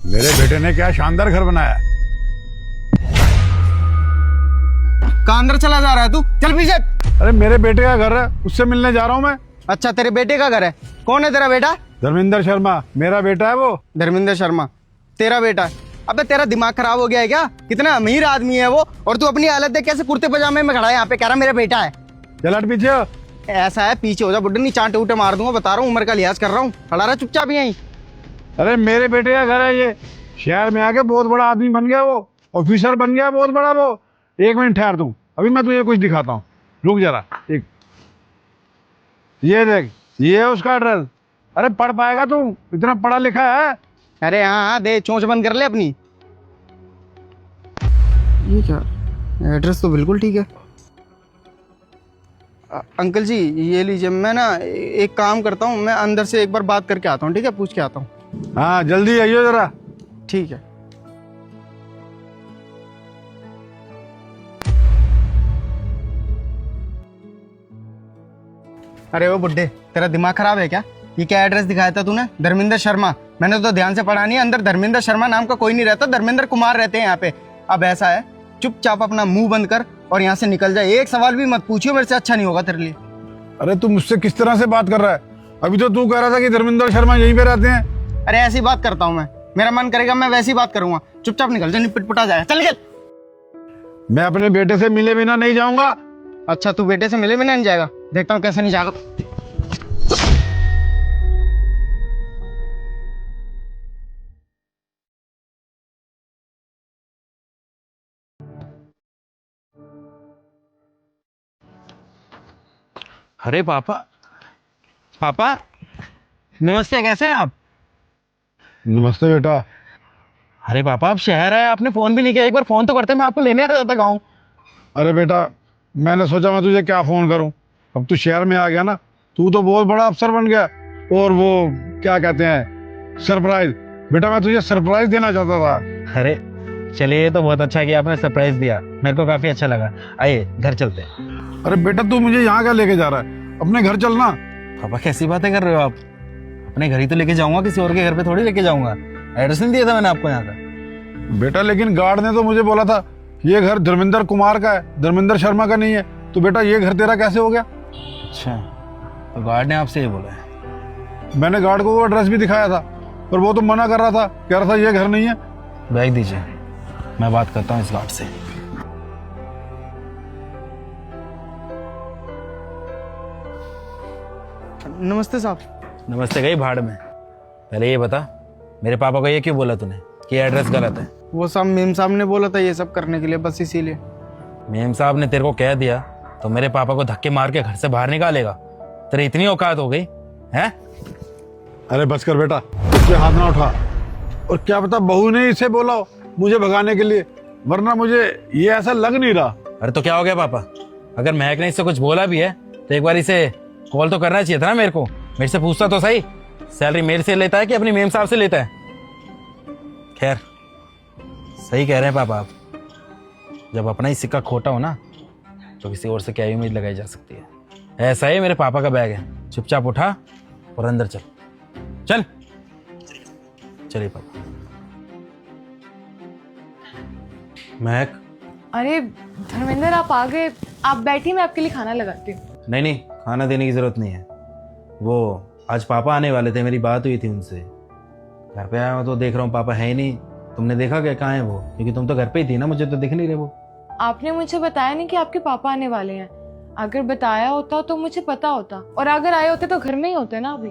मेरे बेटे ने क्या शानदार घर बनाया है। कहाँ अंदर चला जा रहा है तू? चल पीछे। अरे मेरे बेटे का घर है, उससे मिलने जा रहा हूँ मैं। अच्छा, तेरे बेटे का घर है? कौन है तेरा बेटा? धर्मेंद्र शर्मा मेरा बेटा है वो। धर्मेंद्र शर्मा तेरा बेटा है? अबे तेरा दिमाग खराब हो गया है क्या? कितना अमीर आदमी है वो, और तू अपनी हालत देख कैसे कुर्ते पजामे में खड़ा है यहाँ पे, कह रहा मेरा बेटा है। चल हट पीछे। ऐसा है, पीछे हो जा बुड्ढे, नहीं चांटे उटे मार दूंगा, बता रहा हूँ, उम्र का लिहाज कर रहा हूँ, खड़ा रहा चुपचाप यहीं। अरे मेरे बेटे का घर है ये। शहर में आके बहुत बड़ा आदमी बन गया वो, ऑफिसर बन गया बहुत बड़ा वो। एक मिनट ठहर तू, अभी मैं तुझे कुछ दिखाता हूँ, रुक जरा। एक ये देख, ये है उसका एड्रेस। अरे पढ़ पाएगा तू? इतना पढ़ा लिखा है। अरे हाँ हाँ, दे चोंच बंद कर ले अपनी। ये क्या, एड्रेस तो बिल्कुल ठीक है। अंकल जी ये लीजिए, मैं ना एक काम करता हूँ, मैं अंदर से एक बार बात करके आता हूँ, ठीक है? पूछ के आता हूँ। हाँ जल्दी आइयो जरा। ठीक है। अरे वो बुड्ढे, तेरा दिमाग खराब है क्या? ये क्या एड्रेस दिखाया था तूने? धर्मेंद्र शर्मा। मैंने तो ध्यान से पढ़ा नहीं है, अंदर धर्मेंद्र शर्मा नाम का कोई नहीं रहता, धर्मेंद्र कुमार रहते हैं यहाँ पे। अब ऐसा है, चुपचाप अपना मुंह बंद कर और यहाँ से निकल जाए। एक सवाल भी मत पूछियो मेरे से, अच्छा नहीं होगा तेरे लिए। अरे तू मुझसे किस तरह से बात कर रहा है? अभी तो तू कह रहा था कि धर्मेंद्र शर्मा यहीं पे रहते हैं। अरे ऐसी बात करता हूँ मैं, मेरा मन करेगा मैं वैसी बात करूंगा। चुपचाप निकल जा, पिटपुटा जाएगा, चल निकल। मैं अपने बेटे से मिले बिना नहीं जाऊंगा। अच्छा, तू बेटे से मिले भी नहीं जाएगा? देखता हूँ कैसे नहीं जाएगा। अरे पापा, पापा नमस्ते, कैसे हैं आप? नमस्ते बेटा। अरे पापा, आप शहर आए, आपने फोन भी नहीं किया। एक बार फोन तो करते, मैं आपको लेने आ जाता गाँव। अरे बेटा, मैंने सोचा मैं तुझे क्या फोन करूं। अब तू शहर में आ गया ना, तू तो बहुत बड़ा अफसर बन गया। और वो क्या कहते हैं, सरप्राइज। बेटा मैं तुझे सरप्राइज देना चाहता था। अरे चलिए, ये तो बहुत अच्छा किया आपने, सरप्राइज दिया, मेरे को काफी अच्छा लगा। आइए घर चलते हैं। अरे बेटा तू मुझे यहाँ क्या लेके जा रहा है? अपने घर चलना। पापा कैसी बातें कर रहे हो आप? अपने घर ही तो लेके जाऊंगा, किसी और के घर पे थोड़ी लेके जाऊंगा। एड्रेस नहीं दिया था मैंने आपको यहाँ का। बेटा लेकिन गार्ड ने तो मुझे बोला था ये घर धर्मेंद्र कुमार का है, धर्मेंद्र शर्मा का नहीं है। तो बेटा ये घर तेरा कैसे हो गया? अच्छा, तो गार्ड ने आपसे ये बोला है? मैंने गार्ड को वो एड्रेस भी दिखाया था, पर वो तो मना कर रहा था, कह रहा था ये घर नहीं है। बैग दीजिए, मैं बात करता हूँ इस गार्ड से। नमस्ते साहब। नमस्ते गई भाड़ में। पहले ये बता, मेरे पापा को ये क्यों बोला तूने कि एड्रेस गलत है? वो सब मेम साहब ने बोला था ये सब करने के लिए, बस इसीलिए। मेम साहब ने तेरे को कह दिया तो मेरे पापा को धक्के मार के घर से बाहर निकालेगा? तेरी इतनी औकात हो गई है? अरे बस कर बेटा, इससे हाथ ना उठा। और क्या पता बहू ने इसे बोला हो मुझे भगाने के लिए, वरना मुझे ये ऐसा लग नहीं रहा। अरे तो क्या हो गया पापा? अगर महक ने इससे कुछ बोला भी है तो एक बार इसे कॉल तो करना चाहिए था ना मेरे को। मेरे से पूछता तो सही। सैलरी मेरे से लेता है कि अपनी मेम साहब से लेता है? खैर, सही कह रहे हैं पापा आप। जब अपना ही सिक्का खोटा हो ना, तो किसी और से क्या उम्मीद लगाई जा सकती है। ऐसा ही मेरे पापा का बैग है, चुपचाप उठा और अंदर चल। चल चलिए पापा। महक। अरे धर्मेंद्र, आप आ गए। आप बैठिए, मैं आपके लिए खाना लगाती हूँ। नहीं नहीं, खाना देने की जरूरत नहीं है। वो आज पापा आने वाले थे, मेरी बात हुई थी उनसे। घर पे आया हूँ तो देख रहा हूँ पापा है ही नहीं। तुमने देखा क्या, कहाँ है वो? क्योंकि तुम तो घर पे ही थी ना, मुझे तो दिख नहीं रहे वो। आपने मुझे बताया नहीं कि आपके पापा आने वाले हैं। अगर बताया होता तो मुझे पता होता, और अगर आए होते तो घर में ही होते ना अभी।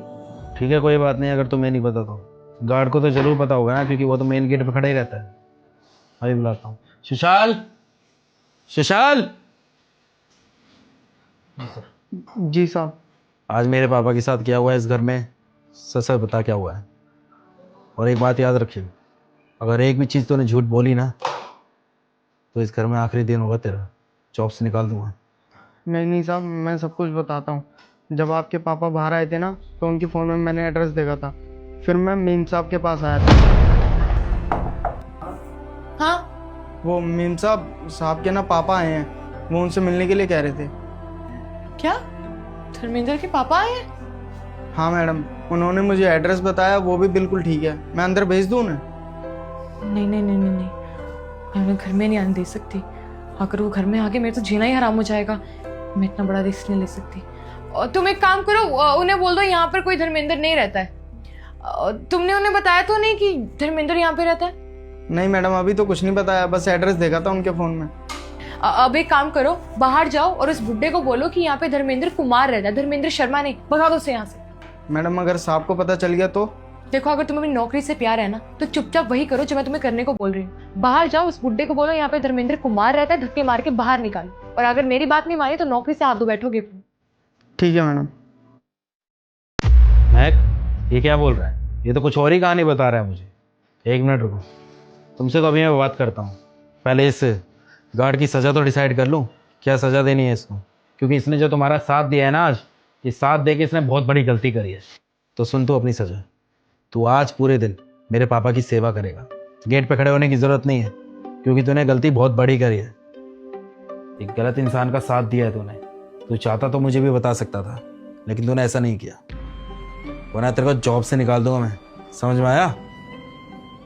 ठीक है, कोई बात नहीं। अगर तुम्हें नहीं पता तो गार्ड को तो जरूर पता होगा ना, क्योंकि वो तो मेन गेट पे खड़ा ही रहता है। अभी बुलाता हूँ। सुशाल, सुशाल। जी साहब। आज मेरे पापा के साथ क्या हुआ है इस घर में, सच सच बता क्या हुआ है। और एक बात याद रखिए, अगर एक भी चीज़ तूने झूठ बोली ना, तो इस घर में आखिरी दिन होगा तेरा, जॉब से निकाल दूंगा। नहीं साहब, मैं सब कुछ बताता हूँ। जब आपके पापा बाहर आए थे ना, तो उनके फ़ोन में मैंने एड्रेस देखा था, फिर मैं मेम साहब के पास आया था। हाँ, वो मेम साहब के ना पापा आए हैं, वो उनसे मिलने के लिए कह रहे थे। क्या धर्मेंद्र के पापा आए हैं? हाँ मैडम, उन्होंने मुझे एड्रेस बताया, वो भी बिल्कुल ठीक है। मैं अंदर भेज दूँ उन्हें? नहीं नहीं नहीं नहीं नहीं, मैं उन्हें घर में नहीं आने दे सकती। अगर वो घर में आके मेरे तो जीना ही हराम हो जाएगा। मैं इतना बड़ा रिस्क नहीं ले सकती। और तुम एक काम करो, उन्हें बोल दो यहाँ पर कोई धर्मेंद्र नहीं रहता है। तुमने उन्हें बताया तो नहीं कि धर्मेंद्र यहाँ पे रहता है? नहीं मैडम, अभी तो कुछ नहीं बताया, बस एड्रेस देखा था उनके फ़ोन में। अब एक काम करो, बाहर जाओ और उस बुड्ढे को बोलो कि यहाँ पे धर्मेंद्र कुमार रहता है, धर्मेंद्र शर्मा नहीं। भगा दो उसे यहाँ से। मैडम अगर साहब को पता चल गया तो? देखो, अगर तुम्हें अपनी नौकरी से प्यार है ना तो चुपचाप वही करो जो मैं तुम्हें करने को बोल रही हूँ। बाहर जाओ, उस बुड्ढे को बोलो यहाँ पे धर्मेंद्र कुमार रहता है, धक्के मार के बाहर निकालो। और अगर मेरी बात नहीं मानी तो नौकरी से हाथ धो बैठोगे। ठीक है मैडम। महक, ये क्या बोल रहा है? ये तो कुछ और ही कहानी बता रहा है मुझे। एक मिनट रुको, तुमसे तो अभी मैं बात करता हूँ। पहले इस गार्ड की सज़ा तो डिसाइड कर लूँ, क्या सज़ा देनी है इसको, क्योंकि इसने जो तुम्हारा साथ दिया है ना आज, ये साथ दे के इसने बहुत बड़ी गलती करी है। तो सुन तू अपनी सज़ा, तू आज पूरे दिन मेरे पापा की सेवा करेगा। गेट पे खड़े होने की ज़रूरत नहीं है, क्योंकि तूने गलती बहुत बड़ी करी है। एक गलत इंसान का साथ दिया है तूने। तू चाहता तो मुझे भी बता सकता था, लेकिन तूने ऐसा नहीं किया, वरना तेरे को जॉब से निकाल दूंगा मैं। समझ में आया?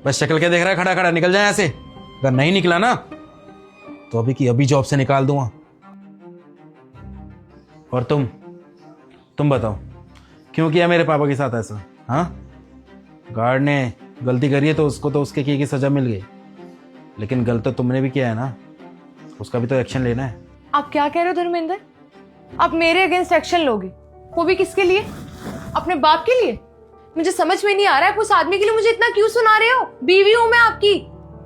बस शक्ल क्या देख रहा है खड़ा खड़ा? निकल जाए यहाँ से। अगर नहीं निकला ना तो अभी की अभी जॉब से निकाल दूंगा। और तुम बताओ, क्यों किया मेरे पापा के साथ ऐसा? हाँ, गार्ड ने गलती करी है तो उसको तो उसके किए की सजा मिल गई, लेकिन गलत तो तुमने भी किया है ना, उसका भी तो एक्शन लेना है। आप क्या कह रहे हो धर्मेंद्र? आप मेरे अगेंस्ट एक्शन लोगे? वो भी किसके लिए? अपने बाप के लिए? मुझे समझ में नहीं आ रहा है, उस आदमी के लिए मुझे इतना क्यों सुना रहे हो? बीवी हूं मैं आपकी।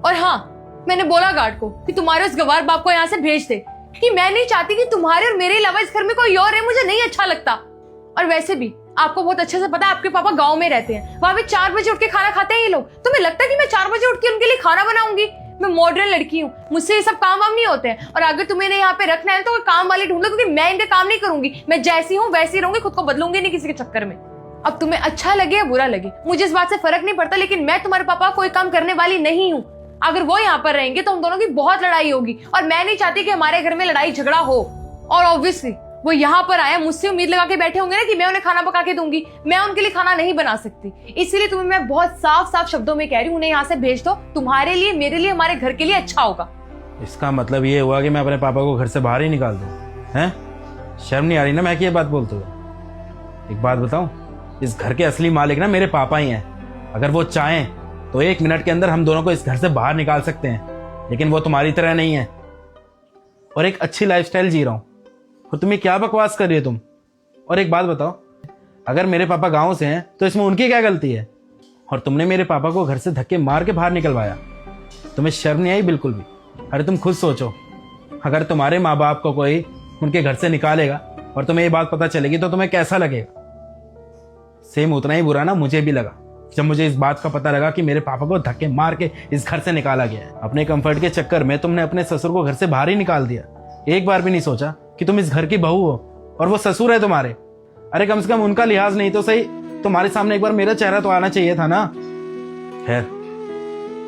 और हाँ, मैंने बोला गार्ड को कि तुम्हारे उस गवार बाप को यहाँ से भेज दे, क्योंकि मैं नहीं चाहती कि तुम्हारे और मेरे अलावा इस घर में कोई और है। मुझे नहीं अच्छा लगता। और वैसे भी आपको बहुत अच्छे से पता है, आपके पापा गांव में रहते हैं, वहां पे 4 बजे उठ के खाना खाते हैं ये लोग। तुम्हें लगता है कि मैं 4 बजे उठ के उनके लिए खाना बनाऊंगी? मैं मॉडर्न लड़की हूँ, मुझसे ये सब काम वाम नहीं होते हैं। और अगर तुम्हें यहाँ पे रखना है तो कोई काम वाले ढूंढ लो, क्योंकि मैं इनका काम नहीं करूंगी। मैं जैसी हूँ वैसी रहूंगी, खुद को बदलूंगी नहीं किसी के चक्कर में। अब तुम्हें अच्छा लगे या बुरा लगे, मुझे इस बात से फर्क नहीं पड़ता, लेकिन मैं तुम्हारे पापा कोई काम करने वाली नहीं हूँ। अगर वो यहाँ पर रहेंगे तो हम दोनों की बहुत लड़ाई होगी, और मैं नहीं चाहती कि हमारे घर में लड़ाई झगड़ा हो। और ऑब्वियसली वो यहाँ पर आए, मुझसे उम्मीद लगा के बैठे होंगे ना कि मैं उन्हें खाना पका के दूंगी। मैं उनके लिए खाना नहीं बना सकती, इसीलिए तुम्हें मैं बहुत साफ साफ शब्दों में कह रही हूँ, उन्हें यहाँ से भेज दो। तुम्हारे लिए, मेरे लिए, हमारे घर के लिए अच्छा होगा। इसका मतलब ये हुआ कि मैं अपने पापा को घर से बाहर ही निकाल दूं? हैं? शर्म नहीं आ रही ना मैं कि ये बात बोलते हुए? एक बात बताऊं, इस घर के असली मालिक ना मेरे पापा ही हैं। अगर वो चाहें तो 1 मिनट के अंदर हम दोनों को इस घर से बाहर निकाल सकते हैं, लेकिन वो तुम्हारी तरह नहीं है। और एक अच्छी लाइफस्टाइल जी रहा हूं, और तुम्हें क्या बकवास कर रही हो तुम? और एक बात बताओ, अगर मेरे पापा गांव से हैं तो इसमें उनकी क्या गलती है? और तुमने मेरे पापा को घर से धक्के मार के बाहर निकलवाया, तुम्हें शर्म नहीं आई बिल्कुल भी? अरे तुम खुद सोचो, अगर तुम्हारे माँ बाप को कोई उनके घर से निकालेगा और तुम्हें ये बात पता चलेगी तो तुम्हें कैसा लगेगा? सेम उतना ही बुरा ना मुझे भी लगा जब मुझे इस बात का पता लगा कि मेरे पापा को धक्के मार के इस घर से निकाला गया है। अपने कंफर्ट के चक्कर में तुमने अपने ससुर को घर से बाहर ही निकाल दिया। एक बार भी नहीं सोचा कि तुम इस घर की बहू हो और वो ससुर है तुम्हारे। अरे कम से कम उनका लिहाज नहीं तो सही, तुम्हारे सामने एक बार मेरा चेहरा तो आना चाहिए था ना। खैर,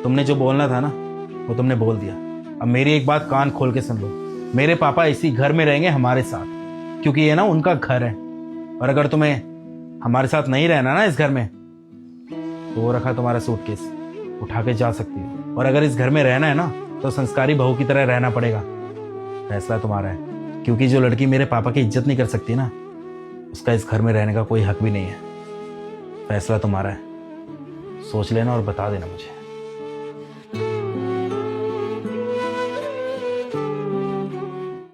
तुमने जो बोलना था ना वो तुमने बोल दिया। अब मेरी एक बात कान खोल के सुन लो, मेरे पापा इसी घर में रहेंगे हमारे साथ, क्योंकि ये ना उनका घर है। और अगर तुम्हें हमारे साथ नहीं रहना ना इस घर में, तो वो रखा तुम्हारा सूटकेस, उठा के जा सकती हो। और अगर इस घर में रहना है ना तो संस्कारी बहू की तरह रहना पड़ेगा। फैसला तुम्हारा है, क्योंकि जो लड़की मेरे पापा की इज्जत नहीं कर सकती ना, उसका इस घर में रहने का कोई हक भी नहीं है। फैसला तुम्हारा है, सोच लेना और बता देना मुझे।